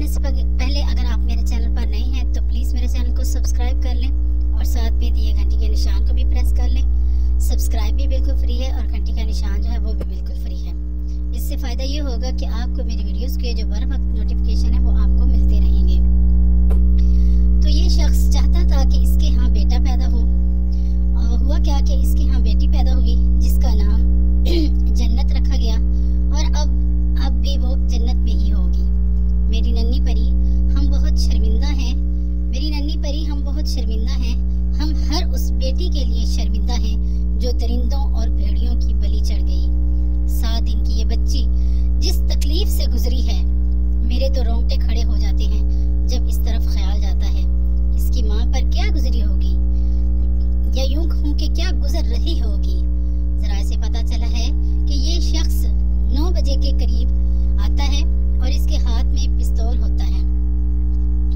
करने से पहले अगर आप मेरे चैनल पर नए हैं तो प्लीज़ मेरे चैनल को सब्सक्राइब कर लें और साथ में दिए घंटी के निशान को भी प्रेस कर लें। सब्सक्राइब भी बिल्कुल फ्री है और घंटी का निशान जो है वो भी बिल्कुल फ्री है। इससे फ़ायदा ये होगा कि आपको मेरी वीडियोस के जो बर वक्त नोटिफिकेशन है वो आपको मिलते रहेंगे। तो ये शख्स चाहता था कि इसके यहाँ बेटा पैदा हो। हुआ क्या कि इसके यहाँ बेटी पैदा हुई जिसका नाम जन्नत रखा गया और अब भी वो जन्नत में ही होगी। मेरी नन्ही परी हम बहुत शर्मिंदा हैं, मेरी नन्ही परी हम बहुत शर्मिंदा हैं। हम हर उस बेटी के लिए शर्मिंदा हैं जो दरिंदों और भेड़ियों की बलि चढ़ गई। 7 दिन की ये बच्ची जिस तकलीफ से गुजरी है, मेरे तो रोंगटे खड़े हो जाते हैं जब इस तरफ ख्याल जाता है। इसकी माँ पर क्या गुजरी होगी या यूं कहूं कि क्या गुजर रही होगी। जरा से पता चला है कि ये शख्स 9 बजे के करीब आता है और इसके हाथ में पिस्तौल होता है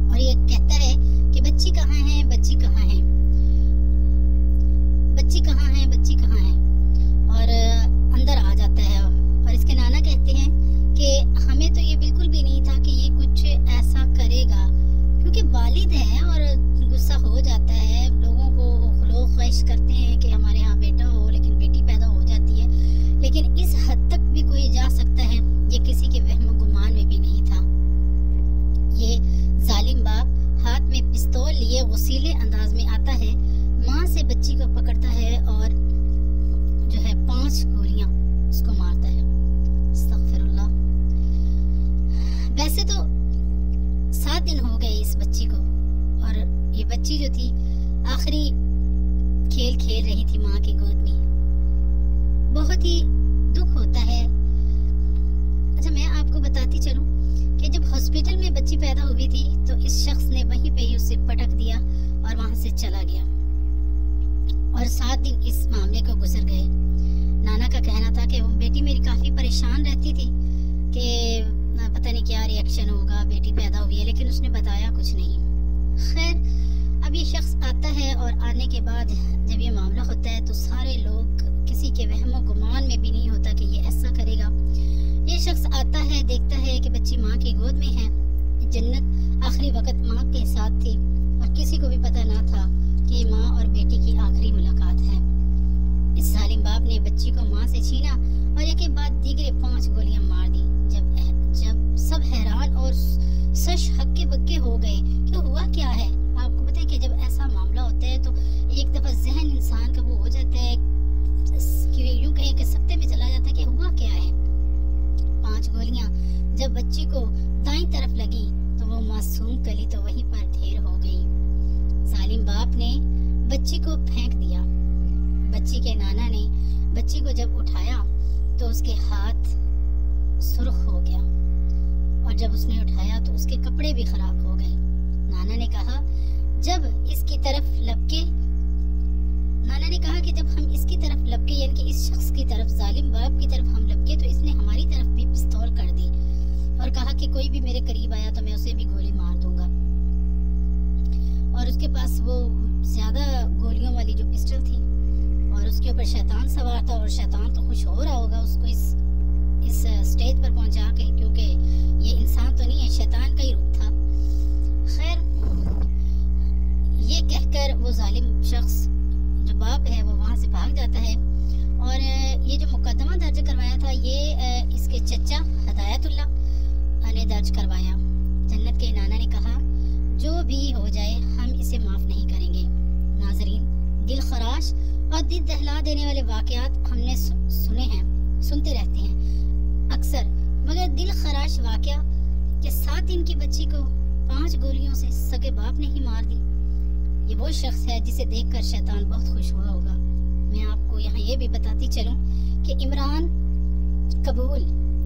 और ये कहता है कि बच्ची कहाँ है, बच्ची कहाँ है, बच्ची कहाँ है, बच्ची कहाँ है, और अंदर आ जाता है। और इसके नाना कहते हैं कि हमें तो ये बिल्कुल भी नहीं था कि ये कुछ ऐसा करेगा, क्योंकि वालिद है और गुस्सा हो जाता है। लोगों को खिलौख ख्वाहिश करते हैं कि हमारे यहाँ बेटा हो, लेकिन बेटी पैदा हो जाती है। लेकिन इस हद तक भी कोई जा सकता है, ये किसी के वहम गुमान में भी नहीं था। ये जालिम बाप हाथ में पिस्तौल लिए गुस्सीले अंदाज में आता है, माँ से बच्ची को पकड़ता है और जो है 5 गोलियां उसको मारता है। अस्तगफिरुल्लाह। वैसे तो 7 दिन हो गए इस बच्ची को और ये बच्ची जो थी आखिरी खेल खेल रही थी माँ की गोद में। बहुत ही दुख होता है। अच्छा, मैं आपको बताती चलूं कि जब हॉस्पिटल में बच्ची पैदा हुई थी तो इस शख्स ने वहीं पे ही उसे पटक दिया और वहां से चला गया और 7 दिन इस मामले को गुजर गए। नाना का कहना था कि वो बेटी मेरी काफी परेशान रहती थी कि पता नहीं क्या रिएक्शन होगा, बेटी पैदा हुई है, लेकिन उसने बताया कुछ नहीं। खैर, अब ये शख्स आता है और आने के बाद जब ये मामला होता है तो सारे लोग, किसी के वहमो गुमान में भी नहीं होता कि ये ऐसा करेगा। ये शख्स आता है, देखता है कि बच्ची माँ की गोद में है। जन्नत आखिरी वक्त माँ के साथ थी और किसी को भी पता ना था कि माँ और बेटी की आखिरी मुलाकात है। इस जालिम बाप ने बच्ची को माँ से छीना और एक के बाद दीगरे 5 गोलियां मार दी। जब सब हैरान और सच हक्के बक्के हो गए कि हुआ क्या है। आपको पता है कि जब ऐसा मामला होता है तो एक दफा जहन इंसान का वो हो जाता है कि यूं कहें कि सत्ते में चला जाता है कि हुआ क्या है। 5 गोलियां जब बच्ची को दाईं तरफ लगी तो वो मासूम कली तो वहीं पर ढेर हो गई। जालिम बाप ने बच्ची को फेंक दिया। बच्ची के नाना ने बच्ची को जब उठाया तो उसके हाथ सुर्ख हो गया और जब उसने उठाया तो उसके कपड़े भी खराब हो गए। नाना ने कहा कि जब हम इसकी तरफ लपके, यानी कि इस शख्स की तरफ, जालिम बाप की तरफ हम लपके तो इसने हमारी तरफ भी पिस्तौल कर दी और कहा कि कोई भी मेरे करीब आया तो मैं उसे भी गोली मार दूंगा। और उसके पास वो ज्यादा गोलियों वाली जो पिस्टल थी और उसके ऊपर शैतान सवार था और शैतान तो खुश हो रहा होगा उसको इस स्टेज पर पहुंचा के, क्योंकि ये इंसान तो नहीं है, शैतान का ही रूप था। खैर, ये कहकर वो जालिम शख्स जो बाप है वो वहां से भाग जाता है और ये जो मुकदमा दर्ज करवाया था ये इसके चचा हदायतुल्लाह ने दर्ज करवाया। जन्नत के नाना ने कहा जो भी हो जाए हम इसे माफ नहीं करेंगे। नाजरीन, दिल खराश और दिल दहला देने वाले वाकयात हमने सुने हैं, सुनते रहते हैं अक्सर, मगर दिल खराश वाकया कि 7 दिन की बच्ची को 5 गोलियों से सगे बाप ने ही मार दी। ये वो शख्स है जिसे देखकर शैतान बहुत खुश हुआ होगा। मैं आपको यहाँ ये भी बताती चलूं कि इमरान कबूल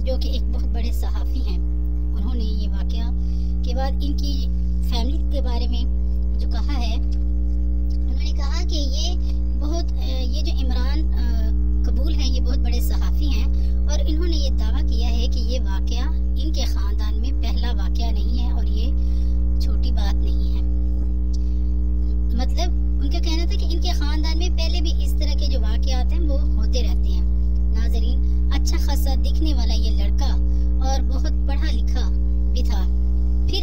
जो कि एक बहुत बड़े सहाफ़ी हैं, उन्होंने ये वाकया के बाद इनकी फैमिली के बारे में जो कहा है, उन्होंने कहा कि ये जो इमरान कबूल हैं ये बहुत बड़े सहाफ़ी हैं और इन्होंने ये दावा किया है कि ये वाकया इनके ख़ानदान में पहला वाकया नहीं है और ये छोटी बात नहीं है। मतलब उनका कहना था कि इनके ख़ानदान में पहले भी इस तरह के जो वाकयात हैं वो होते रहते हैं। नाज़रीन, अच्छा खासा दिखने वाला ये लड़का और बहुत पढ़ा लिखा भी था, फिर